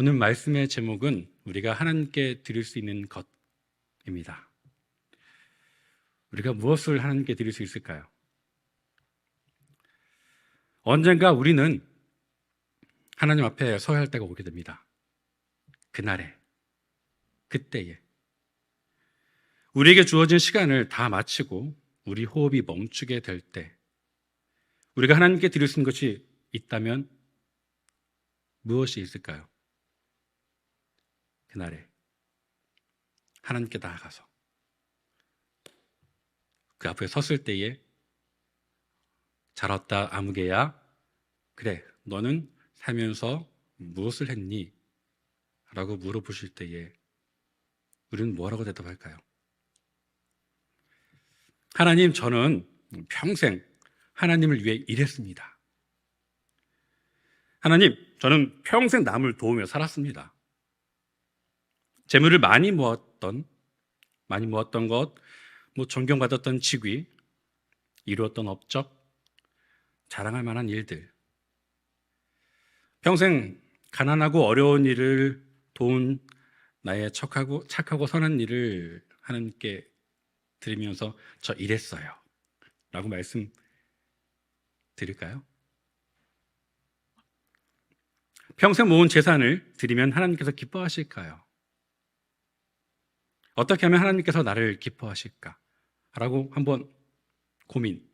오늘 말씀의 제목은 우리가 하나님께 드릴 수 있는 것입니다. 우리가 무엇을 하나님께 드릴 수 있을까요? 언젠가 우리는 하나님 앞에 서야 할 때가 오게 됩니다. 그날에, 그때에 우리에게 주어진 시간을 다 마치고 우리 호흡이 멈추게 될 때 우리가 하나님께 드릴 수 있는 것이 있다면 무엇이 있을까요? 그날에 하나님께 나아가서 그 앞에 섰을 때에 잘 왔다 아무개야, 그래 너는 살면서 무엇을 했니? 라고 물어보실 때에 우리는 뭐라고 대답할까요? 하나님, 저는 평생 하나님을 위해 일했습니다. 하나님, 저는 평생 남을 도우며 살았습니다. 재물을 많이 모았던 것, 존경받았던 직위, 이루었던 업적, 자랑할 만한 일들, 평생 가난하고 어려운 일을 도운 나의 착하고 선한 일을 하나님께 드리면서 저 일했어요 라고 말씀 드릴까요? 평생 모은 재산을 드리면 하나님께서 기뻐하실까요? 어떻게 하면 하나님께서 나를 기뻐하실까? 라고 한번 고민,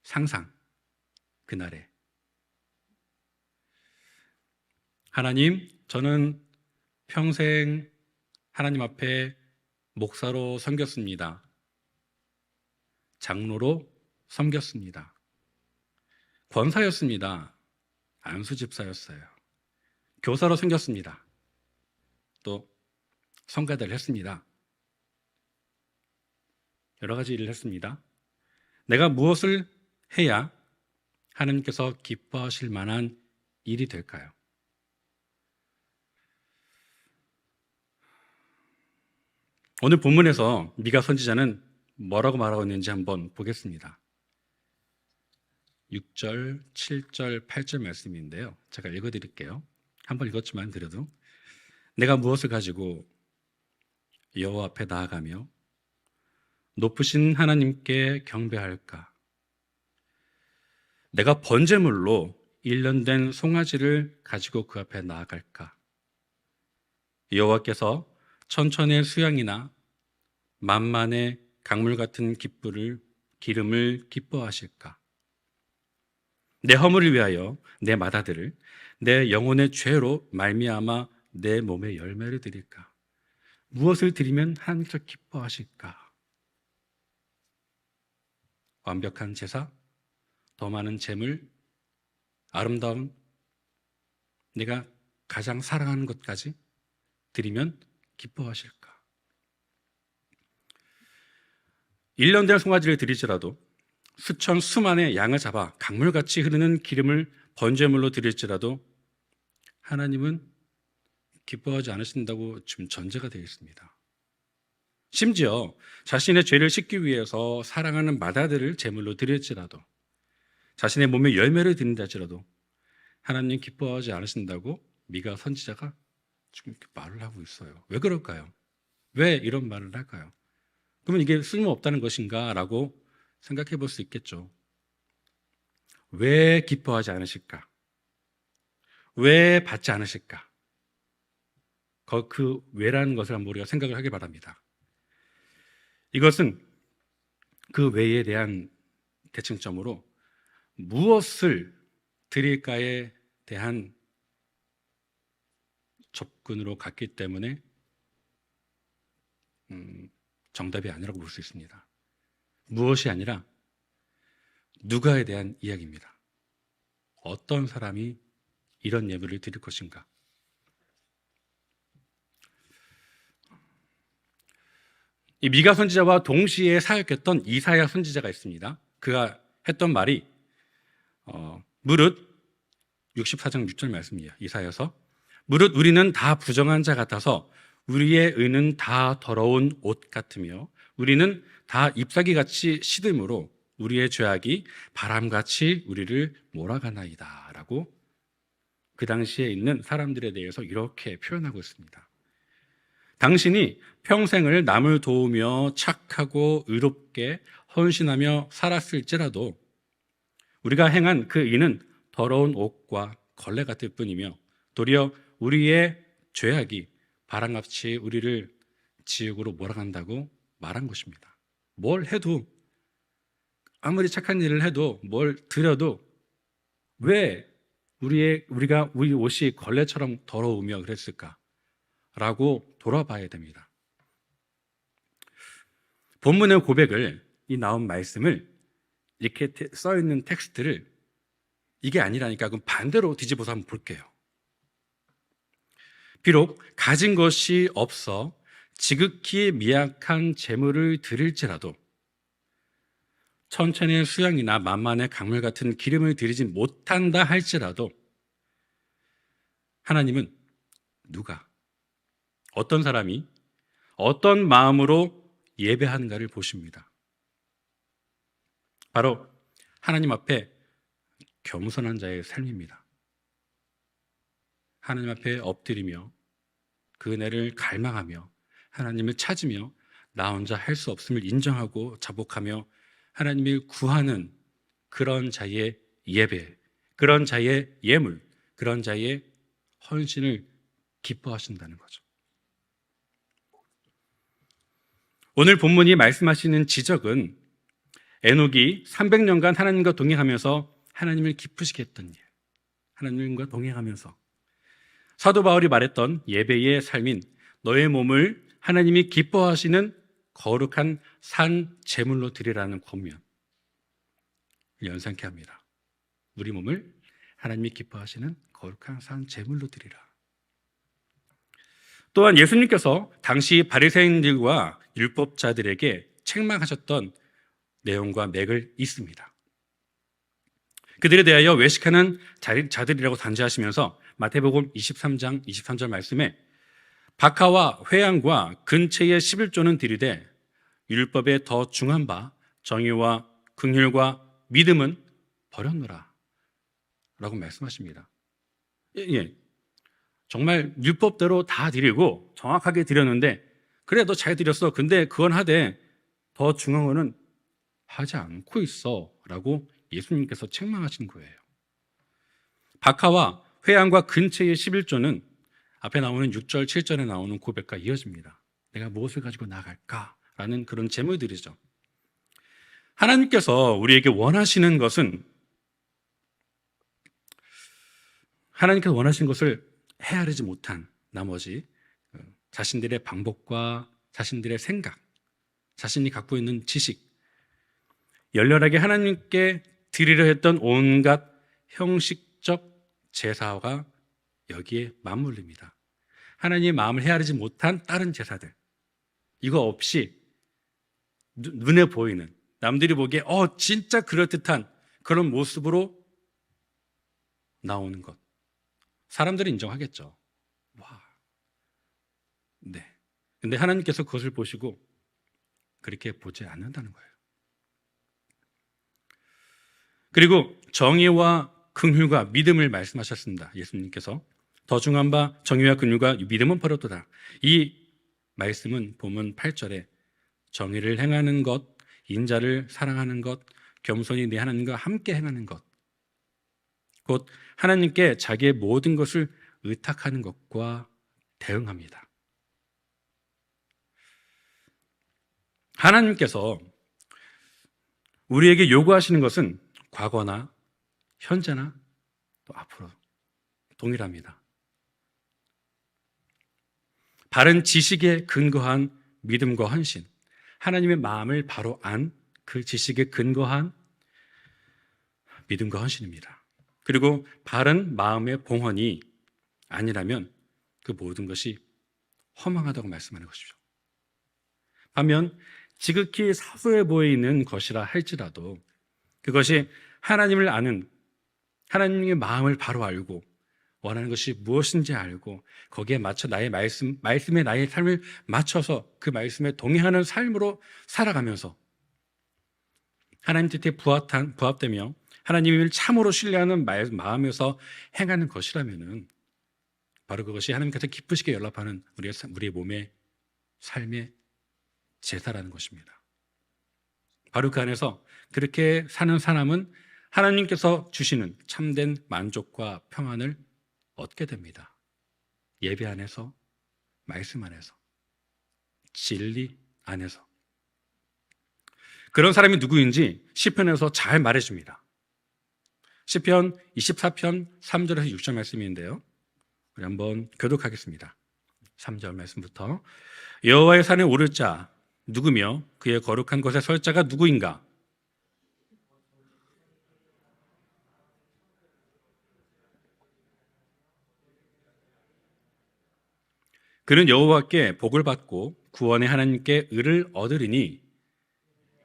상상, 그날에 하나님, 저는 평생 하나님 앞에 목사로 섬겼습니다. 장로로 섬겼습니다. 권사였습니다. 안수집사였어요. 교사로 섬겼습니다. 또 성가대를 했습니다. 여러 가지 일을 했습니다. 내가 무엇을 해야 하나님께서 기뻐하실 만한 일이 될까요? 오늘 본문에서 미가 선지자는 뭐라고 말하고 있는지 한번 보겠습니다. 6절, 7절, 8절 말씀인데요. 제가 읽어드릴게요. 한번 읽었지만 그래도 내가 무엇을 가지고 여호와 앞에 나아가며 높으신 하나님께 경배할까? 내가 번제물로 1년 된 송아지를 가지고 그 앞에 나아갈까? 여호와께서 천천의 수양이나 만만의 강물 같은 기름을 기뻐하실까? 내 허물을 위하여 내 맏아들을 내 영혼의 죄로 말미암아 내 몸의 열매를 드릴까? 무엇을 드리면 하나님께서 기뻐하실까? 완벽한 제사, 더 많은 재물, 아름다운 내가 가장 사랑하는 것까지 드리면 기뻐하실까? 1년 된 송아지를 드릴지라도 수만의 양을 잡아 강물같이 흐르는 기름을 번제물로 드릴지라도 하나님은 기뻐하지 않으신다고 지금 전제가 되어 있습니다. 심지어 자신의 죄를 씻기 위해서 사랑하는 맏아들을 제물로 드릴지라도 자신의 몸에 열매를 드린다 할지라도 하나님 기뻐하지 않으신다고 미가 선지자가 지금 이렇게 말을 하고 있어요. 왜 그럴까요? 왜 이런 말을 할까요? 그러면 이게 쓸모없다는 것인가? 라고 생각해 볼 수 있겠죠. 왜 기뻐하지 않으실까? 왜 받지 않으실까? 그 왜라는 것을 한번 우리가 생각을 하길 바랍니다. 이것은 그 왜에 대한 대칭점으로 무엇을 드릴까에 대한 접근으로 갔기 때문에 정답이 아니라고 볼 수 있습니다. 무엇이 아니라 누가에 대한 이야기입니다. 어떤 사람이 이런 예물을 드릴 것인가? 이 미가 선지자와 동시에 사역했던 이사야 선지자가 있습니다. 그가 했던 말이 무릇 64장 6절 말씀이에요. 이사야서 무릇 우리는 다 부정한 자 같아서 우리의 의는 다 더러운 옷 같으며 우리는 다 잎사귀같이 시들므로 우리의 죄악이 바람같이 우리를 몰아가나이다 라고 그 당시에 있는 사람들에 대해서 이렇게 표현하고 있습니다. 당신이 평생을 남을 도우며 착하고 의롭게 헌신하며 살았을지라도 우리가 행한 그 일은 더러운 옷과 걸레 같을 뿐이며 도리어 우리의 죄악이 바람같이 우리를 지옥으로 몰아간다고 말한 것입니다. 뭘 해도, 아무리 착한 일을 해도, 뭘 드려도 왜 우리 옷이 걸레처럼 더러우며 그랬을까? 라고 돌아봐야 됩니다. 본문의 고백을, 이 나온 말씀을, 이렇게 써 있는 텍스트를 이게 아니라니까 그럼 반대로 뒤집어서 한번 볼게요. 비록 가진 것이 없어 지극히 미약한 재물을 드릴지라도 천천의 수양이나 만만의 강물 같은 기름을 드리지 못한다 할지라도 하나님은 누가, 어떤 사람이 어떤 마음으로 예배하는가를 보십니다. 바로 하나님 앞에 겸손한 자의 삶입니다. 하나님 앞에 엎드리며 그 은혜를 갈망하며 하나님을 찾으며 나 혼자 할 수 없음을 인정하고 자복하며 하나님을 구하는 그런 자의 예배, 그런 자의 예물, 그런 자의 헌신을 기뻐하신다는 거죠. 오늘 본문이 말씀하시는 지적은 에녹이 300년간 하나님과 동행하면서 하나님을 기쁘시게 했던 일, 하나님과 동행하면서 사도 바울이 말했던 예배의 삶인 너의 몸을 하나님이 기뻐하시는 거룩한 산 제물로 드리라는 권면을 연상케 합니다. 우리 몸을 하나님이 기뻐하시는 거룩한 산 제물로 드리라. 또한 예수님께서 당시 바리새인들과 율법자들에게 책망하셨던 내용과 맥을 잇습니다. 그들에 대하여 외식하는 자들이라고 단죄하시면서 마태복음 23장 23절 말씀에 박하와 회양과 근처의 11조는 드리되 율법에 더 중한 바 정의와 긍휼과 믿음은 버렸노라 라고 말씀하십니다. 예. 정말 율법대로 다 드리고 정확하게 드렸는데 그래 너 잘 드렸어. 근데 그건 하되 더 중요한 거는 하지 않고 있어 라고 예수님께서 책망하신 거예요. 박하와 회양과 근처의 11조는 앞에 나오는 6절 7절에 나오는 고백과 이어집니다. 내가 무엇을 가지고 나갈까? 라는 그런 제물들이죠. 하나님께서 우리에게 원하시는 것은 하나님께서 원하시는 것을 헤아리지 못한 나머지 자신들의 방법과 자신들의 생각, 자신이 갖고 있는 지식, 열렬하게 하나님께 드리려 했던 온갖 형식적 제사가 여기에 맞물립니다. 하나님의 마음을 헤아리지 못한 다른 제사들, 이거 없이 눈에 보이는, 남들이 보기에 진짜 그럴듯한 그런 모습으로 나오는 것, 사람들은 인정하겠죠. 와, 네. 근데 하나님께서 그것을 보시고 그렇게 보지 않는다는 거예요. 그리고 정의와 긍휼과 믿음을 말씀하셨습니다. 예수님께서 더 중한 바 정의와 긍휼과 믿음은 버렸도다. 이 말씀은 본문 8절에 정의를 행하는 것, 인자를 사랑하는 것, 겸손히 내 하나님과 함께 행하는 것, 곧 하나님께 자기의 모든 것을 의탁하는 것과 대응합니다. 하나님께서 우리에게 요구하시는 것은 과거나 현재나 또 앞으로 동일합니다. 바른 지식에 근거한 믿음과 헌신, 하나님의 마음을 바로 안 그 지식에 근거한 믿음과 헌신입니다. 그리고 바른 마음의 봉헌이 아니라면 그 모든 것이 허망하다고 말씀하는 것이죠. 반면 지극히 사소해 보이는 것이라 할지라도 그것이 하나님을 아는, 하나님의 마음을 바로 알고 원하는 것이 무엇인지 알고 거기에 맞춰 나의 말씀에 나의 삶을 맞춰서 그 말씀에 동행하는 삶으로 살아가면서 하나님 뜻에 부합되며 하나님을 참으로 신뢰하는 마음에서 행하는 것이라면은 바로 그것이 하나님께서 기쁘시게 연락하는 우리의 몸의 삶의 제사라는 것입니다. 바로 그 안에서 그렇게 사는 사람은 하나님께서 주시는 참된 만족과 평안을 얻게 됩니다. 예배 안에서, 말씀 안에서, 진리 안에서. 그런 사람이 누구인지 시편에서 잘 말해줍니다. 시편 24편 3절에서 6절 말씀인데요, 우리 한번 교독하겠습니다. 3절 말씀부터. 여호와의 산에 오를 자 누구며 그의 거룩한 곳에 설 자가 누구인가? 그는 여호와께 복을 받고 구원의 하나님께 의를 얻으리니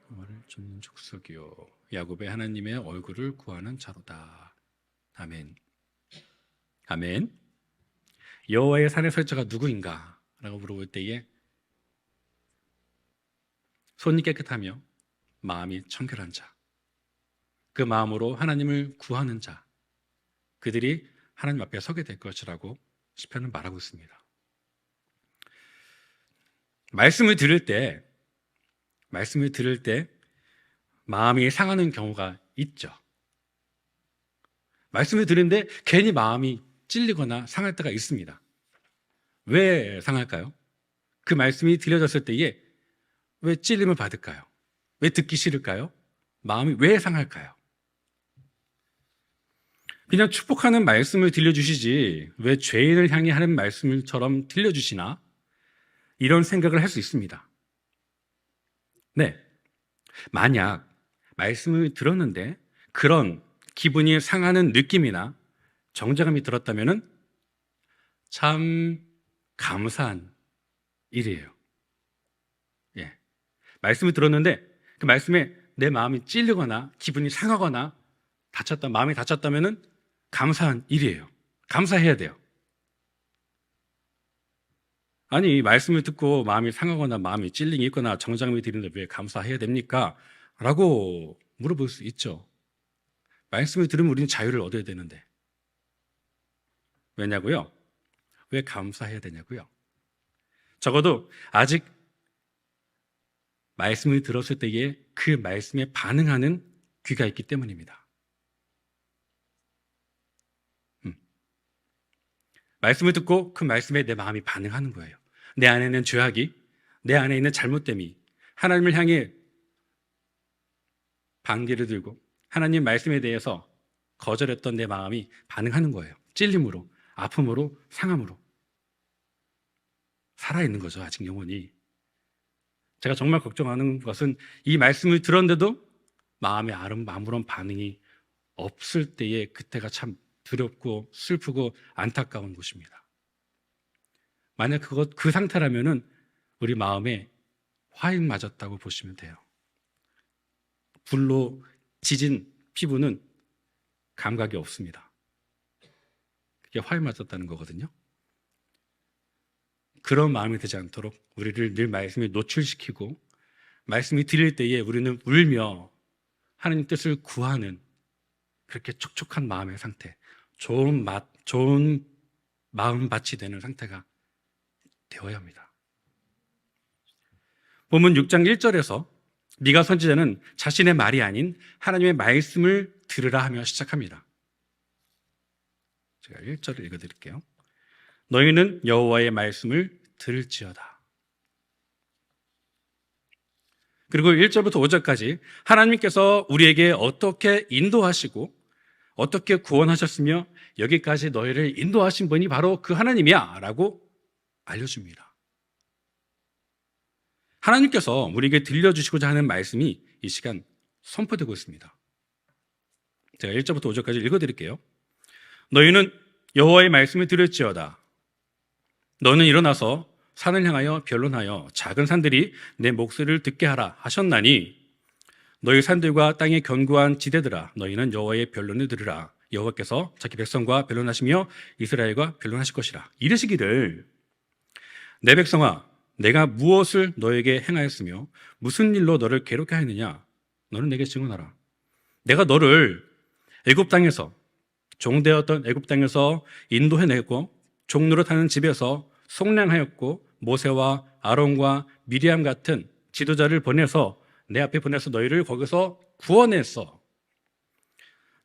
그를 쫓는 족속이요 야곱의 하나님의 얼굴을 구하는 자로다. 아멘. 아멘. 여호와의 산에 설 자가 누구인가? 라고 물어볼 때에 손이 깨끗하며 마음이 청결한 자, 그 마음으로 하나님을 구하는 자, 그들이 하나님 앞에 서게 될 것이라고 시편은 말하고 있습니다. 말씀을 들을 때 마음이 상하는 경우가 있죠. 말씀을 들은데 괜히 마음이 찔리거나 상할 때가 있습니다. 왜 상할까요? 그 말씀이 들려졌을 때에 왜 찔림을 받을까요? 왜 듣기 싫을까요? 마음이 왜 상할까요? 그냥 축복하는 말씀을 들려주시지 왜 죄인을 향해 하는 말씀처럼 들려주시나? 이런 생각을 할 수 있습니다. 네, 만약 말씀을 들었는데 그런 기분이 상하는 느낌이나 정죄감이 들었다면 참 감사한 일이에요. 예, 말씀을 들었는데 그 말씀에 내 마음이 찔리거나 기분이 상하거나 마음이 다쳤다면 감사한 일이에요. 감사해야 돼요. 아니, 말씀을 듣고 마음이 상하거나 마음이 찔림이 있거나 정죄감이 드는데 왜 감사해야 됩니까? 라고 물어볼 수 있죠. 말씀을 들으면 우리는 자유를 얻어야 되는데 왜냐고요? 왜 감사해야 되냐고요? 적어도 아직 말씀을 들었을 때에 그 말씀에 반응하는 귀가 있기 때문입니다. 말씀을 듣고 그 말씀에 내 마음이 반응하는 거예요. 내 안에 있는 죄악이, 내 안에 있는 잘못됨이 하나님을 향해 반기를 들고 하나님 말씀에 대해서 거절했던 내 마음이 반응하는 거예요. 찔림으로, 아픔으로, 상함으로. 살아있는 거죠, 아직 영혼이. 제가 정말 걱정하는 것은 이 말씀을 들었는데도 마음에 아무런 반응이 없을 때에 그때가 참 두렵고 슬프고 안타까운 곳입니다. 만약 그 상태라면은 우리 마음에 화인 맞았다고 보시면 돼요. 불로 지진 피부는 감각이 없습니다. 그게 화인 맞았다는 거거든요. 그런 마음이 되지 않도록 우리를 늘 말씀에 노출시키고 말씀이 들릴 때에 우리는 울며 하나님 뜻을 구하는 그렇게 촉촉한 마음의 상태, 좋은 마음밭이 되는 상태가 되어야 합니다. 본문 6장 1절에서 미가 선지자는 자신의 말이 아닌 하나님의 말씀을 들으라 하며 시작합니다. 제가 1절을 읽어드릴게요. 너희는 여호와의 말씀을 들을지어다. 그리고 1절부터 5절까지 하나님께서 우리에게 어떻게 인도하시고 어떻게 구원하셨으며 여기까지 너희를 인도하신 분이 바로 그 하나님이야 라고 알려줍니다. 하나님께서 우리에게 들려주시고자 하는 말씀이 이 시간 선포되고 있습니다. 제가 1절부터 5절까지 읽어드릴게요. 너희는 여호와의 말씀을 들을지어다. 너는 일어나서 산을 향하여 변론하여 작은 산들이 내 목소리를 듣게 하라 하셨나니 너희 산들과 땅의 견고한 지대들아 너희는 여호와의 변론을 들으라. 여호와께서 자기 백성과 변론하시며 이스라엘과 변론하실 것이라. 이르시기를 내 백성아 내가 무엇을 너에게 행하였으며 무슨 일로 너를 괴롭게 하였느냐. 너는 내게 증언하라. 내가 너를 애굽 땅에서 종되었던 애굽 땅에서 인도해내고 종노릇하는 집에서 속량하였고 모세와 아론과 미리암 같은 지도자를 보내서 내 앞에 보내서 너희를 거기서 구원했어.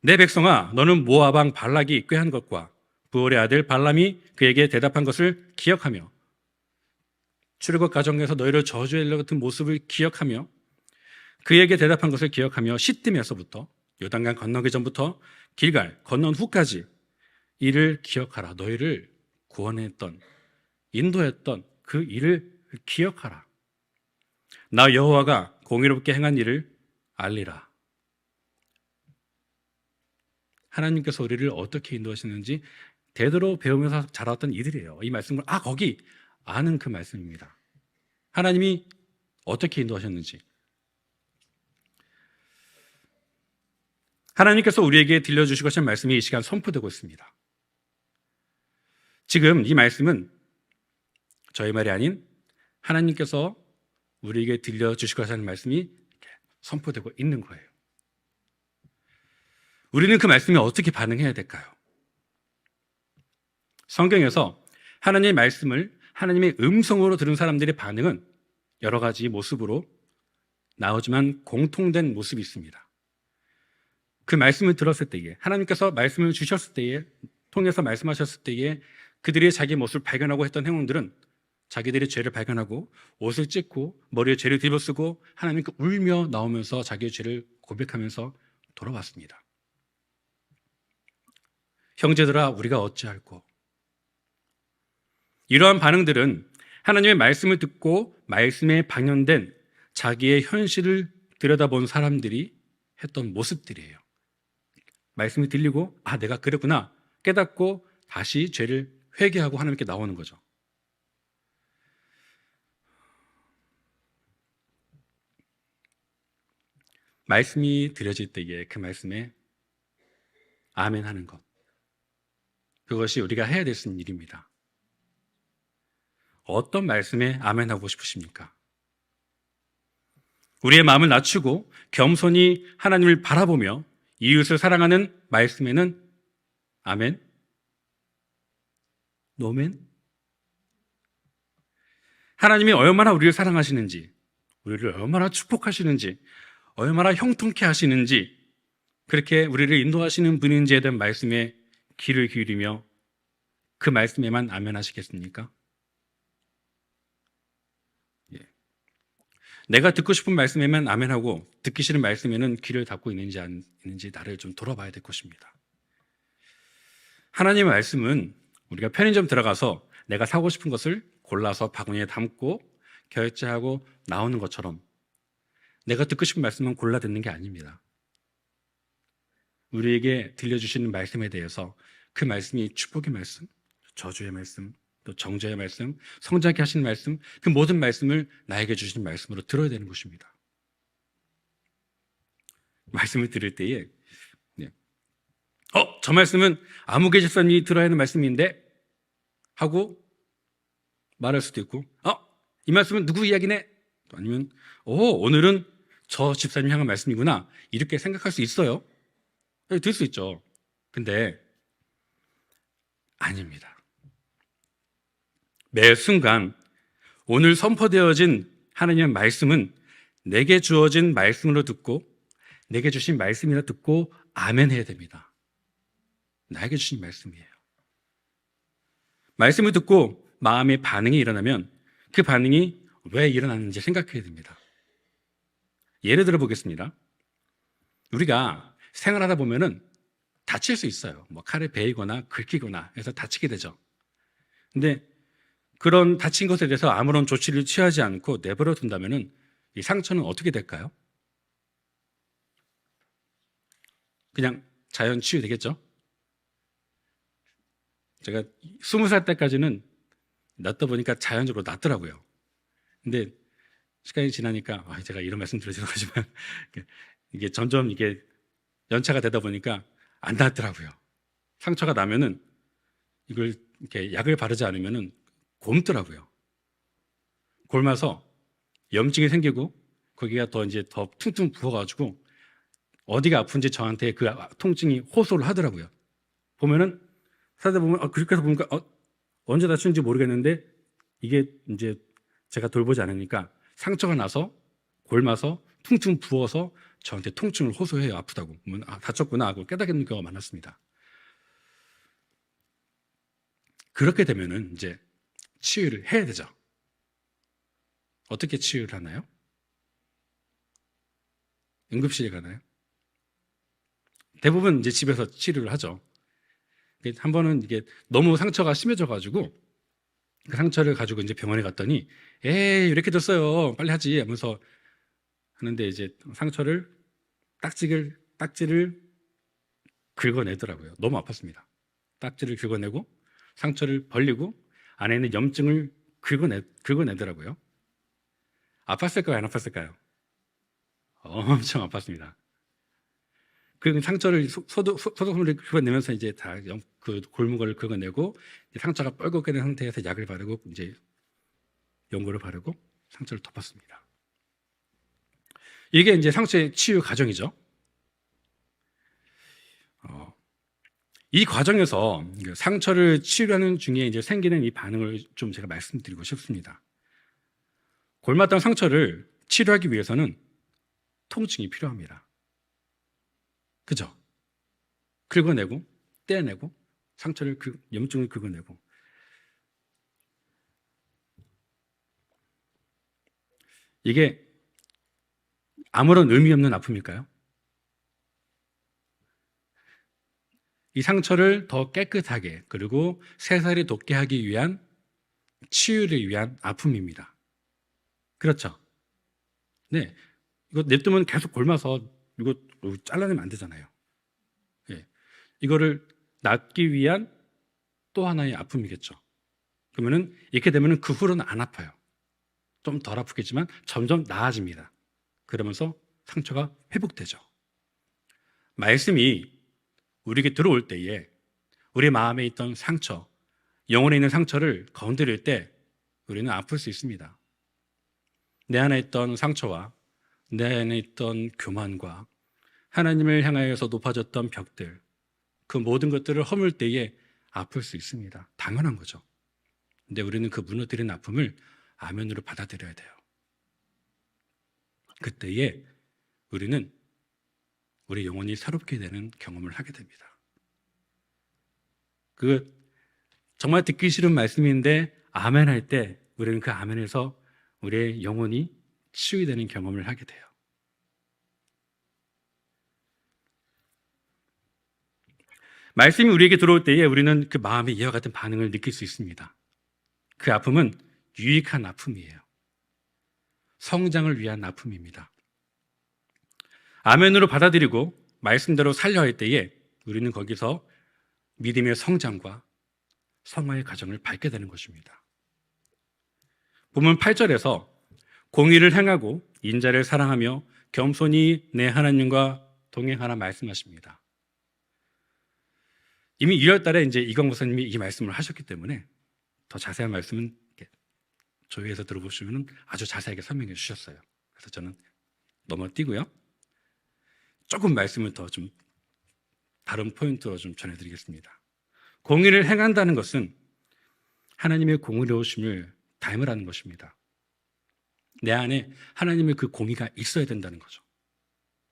내 백성아, 너는 모압 왕 발락이 꾀한 것과 부올의 아들 발람이 그에게 대답한 것을 기억하며 출애굽 과정에서 너희를 저주하려고 같은 모습을 기억하며 그에게 대답한 것을 기억하며 시딤에서부터 요단강 건너기 전부터 길갈 건넌 후까지 이를 기억하라. 너희를 구원했던 인도했던 그 일을 기억하라. 나 여호와가 공의롭게 행한 일을 알리라. 하나님께서 우리를 어떻게 인도하시는지 대대로 배우면서 자라왔던 이들이에요. 이 말씀을 거기 아는 그 말씀입니다. 하나님이 어떻게 인도하셨는지. 하나님께서 우리에게 들려주시고 하신 말씀이 이 시간 선포되고 있습니다. 지금 이 말씀은 저의 말이 아닌 하나님께서 우리에게 들려주시고 하신 말씀이 선포되고 있는 거예요. 우리는 그 말씀에 어떻게 반응해야 될까요? 성경에서 하나님의 말씀을 하나님의 음성으로 들은 사람들의 반응은 여러 가지 모습으로 나오지만 공통된 모습이 있습니다. 그 말씀을 들었을 때에 하나님께서 말씀을 주셨을 때에 통해서 말씀하셨을 때에 그들이 자기 모습을 발견하고 했던 행동들은 자기들의 죄를 발견하고 옷을 찢고 머리에 죄를 뒤집어쓰고 하나님께 울며 나오면서 자기의 죄를 고백하면서 돌아왔습니다. 형제들아 우리가 어찌할꼬. 이러한 반응들은 하나님의 말씀을 듣고 말씀에 방영된 자기의 현실을 들여다본 사람들이 했던 모습들이에요. 말씀이 들리고 내가 그랬구나 깨닫고 다시 죄를 회개하고 하나님께 나오는 거죠. 말씀이 들려질 때에 그 말씀에 아멘 하는 것, 그것이 우리가 해야 될 수 있는 일입니다. 어떤 말씀에 아멘 하고 싶으십니까? 우리의 마음을 낮추고 겸손히 하나님을 바라보며 이웃을 사랑하는 말씀에는 아멘? 노멘? 하나님이 얼마나 우리를 사랑하시는지, 우리를 얼마나 축복하시는지, 얼마나 형통케 하시는지, 그렇게 우리를 인도하시는 분인지에 대한 말씀에 귀를 기울이며 그 말씀에만 아멘 하시겠습니까? 내가 듣고 싶은 말씀에만 아멘하고 듣기 싫은 말씀에는 귀를 닫고 있는지 안 있는지 나를 좀 돌아봐야 될 것입니다. 하나님의 말씀은 우리가 편의점 들어가서 내가 사고 싶은 것을 골라서 바구니에 담고 결제하고 나오는 것처럼 내가 듣고 싶은 말씀은 골라 듣는 게 아닙니다. 우리에게 들려주시는 말씀에 대해서 그 말씀이 축복의 말씀, 저주의 말씀, 또 정죄의 말씀, 성장케 하시는 말씀, 그 모든 말씀을 나에게 주신 말씀으로 들어야 되는 것입니다. 말씀을 들을 때에 저 말씀은 아무개 집사님이 들어야 하는 말씀인데 하고 말할 수도 있고 이 말씀은 누구 이야기네? 아니면 오늘은 저 집사님 향한 말씀이구나 이렇게 생각할 수 있어요. 들 수 있죠. 근데 아닙니다. 매 순간 오늘 선포되어진 하나님의 말씀은 내게 주어진 말씀으로 듣고 내게 주신 말씀이라 듣고 아멘 해야 됩니다. 나에게 주신 말씀이에요. 말씀을 듣고 마음의 반응이 일어나면 그 반응이 왜 일어나는지 생각해야 됩니다. 예를 들어 보겠습니다. 우리가 생활하다 보면은 다칠 수 있어요. 칼에 베이거나 긁히거나 해서 다치게 되죠. 근데 그런 다친 것에 대해서 아무런 조치를 취하지 않고 내버려 둔다면은 이 상처는 어떻게 될까요? 그냥 자연 치유되겠죠? 제가 20살 때까지는 낫다 보니까 자연적으로 낫더라고요. 근데 시간이 지나니까 제가 이런 말씀 드려서 그러지만 이게 점점 이게 연차가 되다 보니까 안 낫더라고요. 상처가 나면은 이걸 이렇게 약을 바르지 않으면은 곪더라고요. 곪아서 염증이 생기고 거기가 더 퉁퉁 부어가지고 어디가 아픈지 저한테 그 통증이 호소를 하더라고요. 보면은 사다 보면 그렇게 해서 보니까 언제 다쳤는지 모르겠는데 이게 이제 제가 돌보지 않으니까 상처가 나서 골마서 퉁퉁 부어서 저한테 통증을 호소해요. 아프다고. 그러면 다쳤구나 하고 깨닫는 경우가 많았습니다. 그렇게 되면은 이제 치유를 해야 되죠. 어떻게 치유를 하나요? 응급실에 가나요? 대부분 이제 집에서 치료를 하죠. 한 번은 이게 너무 상처가 심해져가지고 그 상처를 가지고 이제 병원에 갔더니 에이 이렇게 됐어요 빨리 하지 하면서 하는데 이제 상처를 딱지를 긁어내더라고요. 너무 아팠습니다. 딱지를 긁어내고 상처를 벌리고 안에 있는 염증을 긁어내더라고요. 아팠을까요? 안 아팠을까요? 엄청 아팠습니다. 그 상처를 소독물을 긁어내면서 이제 다 그 골무를 긁어내고 상처가 뻘겋게 된 상태에서 약을 바르고 이제 연고를 바르고 상처를 덮었습니다. 이게 이제 상처의 치유 과정이죠. 이 과정에서 상처를 치유하는 중에 이제 생기는 이 반응을 좀 제가 말씀드리고 싶습니다. 골맞던 상처를 치료하기 위해서는 통증이 필요합니다. 그죠? 긁어내고 떼내고 상처를 염증을 긁어내고 이게 아무런 의미 없는 아픔일까요? 이 상처를 더 깨끗하게 그리고 새살이 돋게 하기 위한 치유를 위한 아픔입니다. 그렇죠? 네, 이거 냅두면 계속 골마서 이거 잘라내면 안 되잖아요. 네. 이거를 낫기 위한 또 하나의 아픔이겠죠. 그러면은 이렇게 되면은 그 후로는 안 아파요. 좀 덜 아프겠지만 점점 나아집니다. 그러면서 상처가 회복되죠. 말씀이 우리에게 들어올 때에 우리 마음에 있던 상처, 영혼에 있는 상처를 건드릴 때 우리는 아플 수 있습니다. 내 안에 있던 상처와 내 안에 있던 교만과 하나님을 향하여서 높아졌던 벽들, 그 모든 것들을 허물 때에 아플 수 있습니다. 당연한 거죠. 근데 우리는 그 무너뜨린 아픔을 아멘으로 받아들여야 돼요. 그때에 우리는 우리 영혼이 새롭게 되는 경험을 하게 됩니다. 그 정말 듣기 싫은 말씀인데 아멘 할 때 우리는 그 아멘에서 우리의 영혼이 치유되는 경험을 하게 돼요. 말씀이 우리에게 들어올 때에 우리는 그 마음의 이와 같은 반응을 느낄 수 있습니다. 그 아픔은 유익한 아픔이에요. 성장을 위한 아픔입니다. 아멘으로 받아들이고 말씀대로 살려 할 때에 우리는 거기서 믿음의 성장과 성화의 과정을 밟게 되는 것입니다. 본문 8절에서 공의를 행하고 인자를 사랑하며 겸손히 내 하나님과 동행하라 말씀하십니다. 이미 2월 달에 이제 이광 목사님이 이 말씀을 하셨기 때문에 더 자세한 말씀은 조회해서 들어보시면 아주 자세하게 설명해 주셨어요. 그래서 저는 넘어뛰고요. 조금 말씀을 더 좀 다른 포인트로 좀 전해드리겠습니다. 공의를 행한다는 것은 하나님의 공의로우심을 닮으라는 것입니다. 내 안에 하나님의 그 공의가 있어야 된다는 거죠.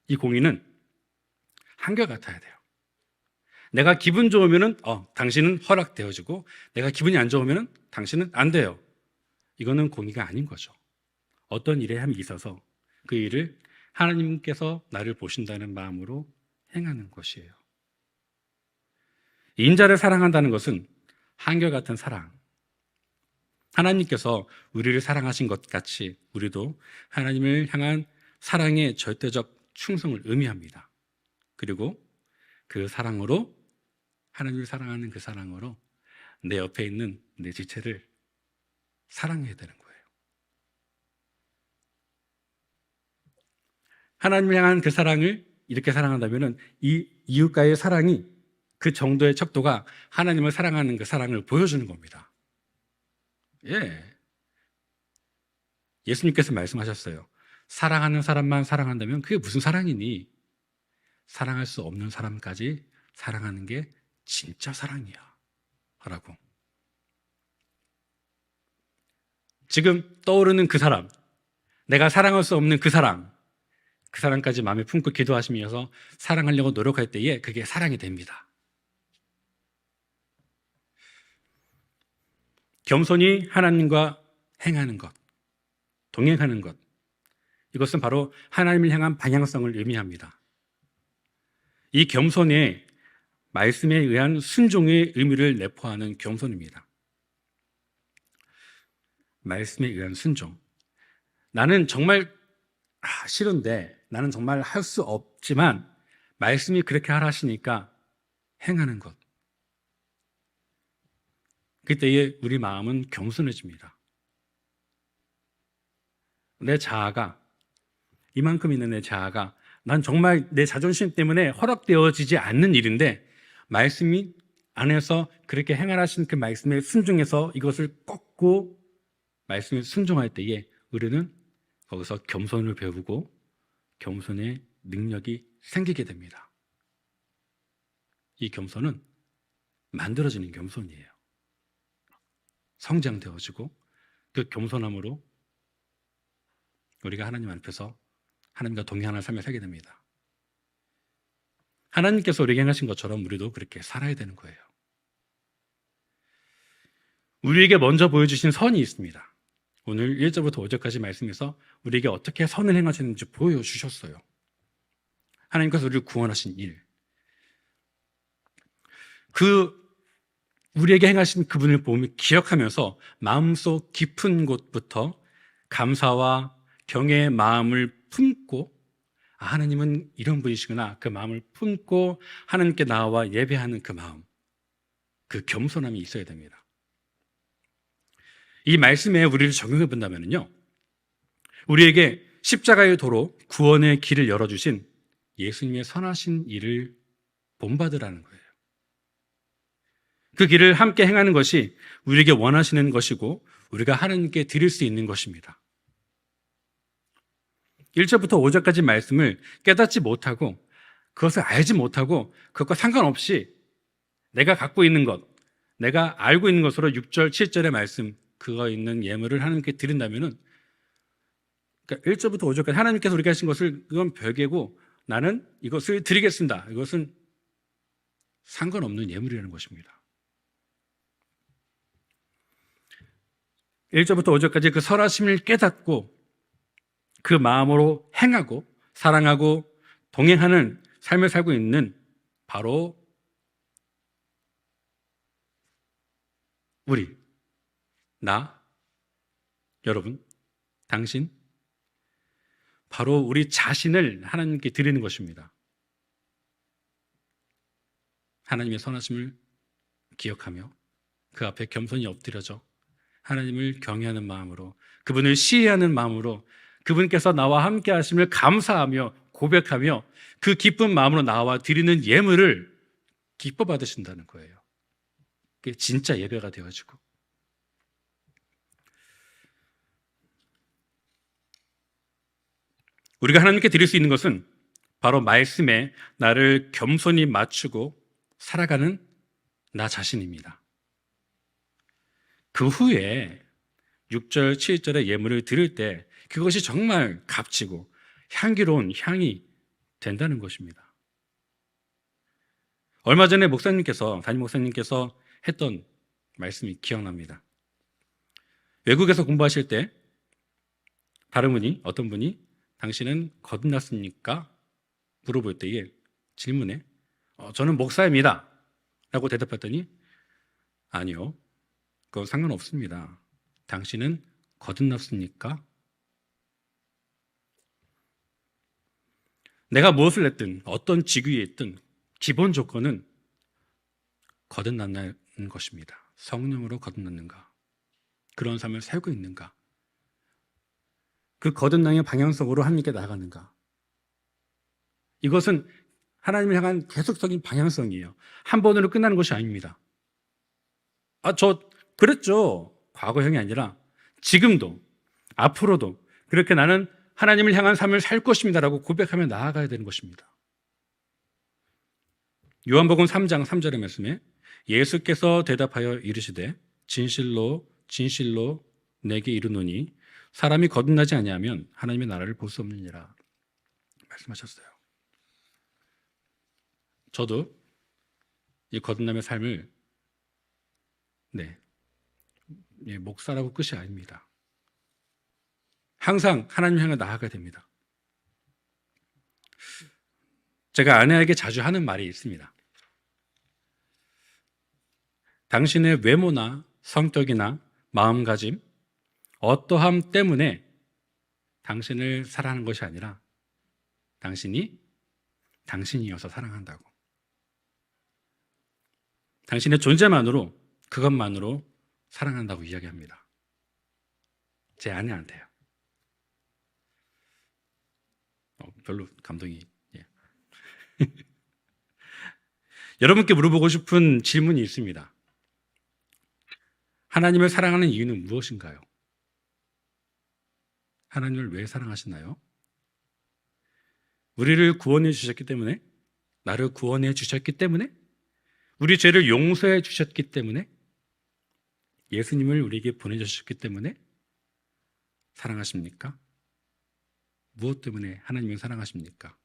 이 공의는 한결같아야 돼요. 내가 기분 좋으면은 당신은 허락되어지고 내가 기분이 안 좋으면은 당신은 안 돼요. 이거는 공의가 아닌 거죠. 어떤 일에 함이 있어서 그 일을 하나님께서 나를 보신다는 마음으로 행하는 것이에요. 인자를 사랑한다는 것은 한결같은 사랑. 하나님께서 우리를 사랑하신 것 같이 우리도 하나님을 향한 사랑의 절대적 충성을 의미합니다. 그리고 그 사랑으로 하나님을 사랑하는 그 사랑으로 내 옆에 있는 내 지체를 사랑해야 되는 거예요. 하나님을 향한 그 사랑을 이렇게 사랑한다면 이 이웃과의 사랑이 그 정도의 척도가 하나님을 사랑하는 그 사랑을 보여주는 겁니다. 예수님께서 말씀하셨어요. 사랑하는 사람만 사랑한다면 그게 무슨 사랑이니? 사랑할 수 없는 사람까지 사랑하는 게 진짜 사랑이야 라고. 지금 떠오르는 그 사람, 내가 사랑할 수 없는 그 사람까지 마음에 품고 기도하시면서 사랑하려고 노력할 때에 그게 사랑이 됩니다. 겸손히 하나님과 행하는 것, 동행하는 것, 이것은 바로 하나님을 향한 방향성을 의미합니다. 이 겸손의 말씀에 의한 순종의 의미를 내포하는 겸손입니다. 말씀에 의한 순종. 나는 정말 싫은데, 나는 정말 할 수 없지만 말씀이 그렇게 하라 하시니까 행하는 것. 그때에 우리 마음은 겸손해집니다. 내 자아가, 이만큼 있는 내 자아가 난 정말 내 자존심 때문에 허락되어지지 않는 일인데 말씀이 안에서 그렇게 행하라신 그 말씀에 순종해서 이것을 꺾고 말씀에 순종할 때에 우리는 거기서 겸손을 배우고 겸손의 능력이 생기게 됩니다. 이 겸손은 만들어지는 겸손이에요. 성장되어지고 그 겸손함으로 우리가 하나님 앞에서 하나님과 동행하는 삶을 살게 됩니다. 하나님께서 우리에게 행하신 것처럼 우리도 그렇게 살아야 되는 거예요. 우리에게 먼저 보여주신 선이 있습니다. 오늘 1절부터 5절까지 말씀에서 우리에게 어떻게 선을 행하시는지 보여주셨어요. 하나님께서 우리를 구원하신 일, 우리에게 행하신 그분을 보며 기억하면서 마음속 깊은 곳부터 감사와 경외의 마음을 품고 하나님은 이런 분이시구나, 그 마음을 품고 하나님께 나와 예배하는 그 마음, 그 겸손함이 있어야 됩니다. 이 말씀에 우리를 적용해 본다면요, 우리에게 십자가의 도로 구원의 길을 열어주신 예수님의 선하신 일을 본받으라는 거예요. 그 길을 함께 행하는 것이 우리에게 원하시는 것이고 우리가 하나님께 드릴 수 있는 것입니다. 1절부터 5절까지 말씀을 깨닫지 못하고 그것을 알지 못하고 그것과 상관없이 내가 갖고 있는 것, 내가 알고 있는 것으로 6절, 7절의 말씀, 그거 있는 예물을 하나님께 드린다면은, 그러니까 1절부터 5절까지 하나님께서 우리가 하신 것을 그건 별개고 나는 이것을 드리겠습니다. 이것은 상관없는 예물이라는 것입니다. 1절부터 5절까지 그 선하심을 깨닫고 그 마음으로 행하고 사랑하고 동행하는 삶을 살고 있는 바로 우리, 나, 여러분, 당신, 바로 우리 자신을 하나님께 드리는 것입니다. 하나님의 선하심을 기억하며 그 앞에 겸손히 엎드려져 하나님을 경외하는 마음으로, 그분을 시해하는 마음으로, 그분께서 나와 함께 하심을 감사하며 고백하며 그 기쁜 마음으로 나와 드리는 예물을 기뻐 받으신다는 거예요. 그게 진짜 예배가 되어지고, 우리가 하나님께 드릴 수 있는 것은 바로 말씀에 나를 겸손히 맞추고 살아가는 나 자신입니다. 그 후에 6절, 7절의 예물을 드릴 때 그것이 정말 값지고 향기로운 향이 된다는 것입니다. 얼마 전에 담임 목사님께서 했던 말씀이 기억납니다. 외국에서 공부하실 때 어떤 분이 당신은 거듭났습니까? 물어볼 때에 질문에 저는 목사입니다 라고 대답했더니 아니요, 그건 상관없습니다. 당신은 거듭났습니까? 내가 무엇을 했든 어떤 직위에 있든 기본 조건은 거듭난다는 것입니다. 성령으로 거듭났는가? 그런 삶을 살고 있는가? 그 거듭남의 방향성으로 하나님께 나아가는가? 이것은 하나님을 향한 계속적인 방향성이에요. 한 번으로 끝나는 것이 아닙니다. 저 그랬죠. 과거형이 아니라 지금도 앞으로도 그렇게 나는 하나님을 향한 삶을 살 것입니다라고 고백하며 나아가야 되는 것입니다. 요한복음 3장 3절의 말씀에 예수께서 대답하여 이르시되 진실로 진실로 내게 이르노니 사람이 거듭나지 아니하면 하나님의 나라를 볼 수 없느니라 말씀하셨어요. 저도 이 거듭남의 삶을 목사라고 끝이 아닙니다. 항상 하나님 향해 나아가야 됩니다. 제가 아내에게 자주 하는 말이 있습니다. 당신의 외모나 성격이나 마음가짐, 어떠함 때문에 당신을 사랑하는 것이 아니라 당신이 당신이어서 사랑한다고. 당신의 존재만으로, 그것만으로 사랑한다고 이야기합니다. 제 아내한테요. 별로 감동이. 여러분께 물어보고 싶은 질문이 있습니다. 하나님을 사랑하는 이유는 무엇인가요? 하나님을 왜 사랑하시나요? 우리를 구원해 주셨기 때문에? 나를 구원해 주셨기 때문에? 우리 죄를 용서해 주셨기 때문에? 예수님을 우리에게 보내주셨기 때문에 사랑하십니까? 무엇 때문에 하나님을 사랑하십니까?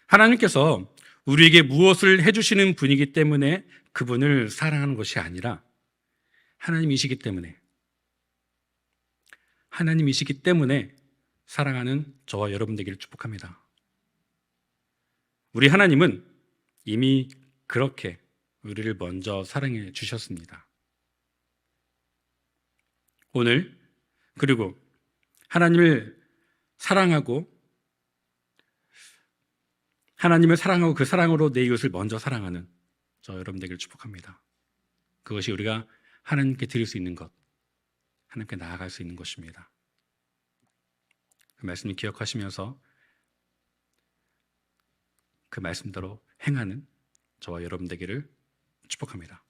하나님께서 우리에게 무엇을 해주시는 분이기 때문에 그분을 사랑하는 것이 아니라 하나님이시기 때문에 사랑하는 저와 여러분 되기를 축복합니다. 우리 하나님은 이미 그렇게 우리를 먼저 사랑해 주셨습니다. 오늘 그리고 하나님을 사랑하고 그 사랑으로 내 이웃을 먼저 사랑하는 저 여러분 되기를 축복합니다. 그것이 우리가 하나님께 드릴 수 있는 것, 하나님께 나아갈 수 있는 것입니다. 그 말씀을 기억하시면서 그 말씀대로 행하는 저와 여러분 되기를 축복합니다.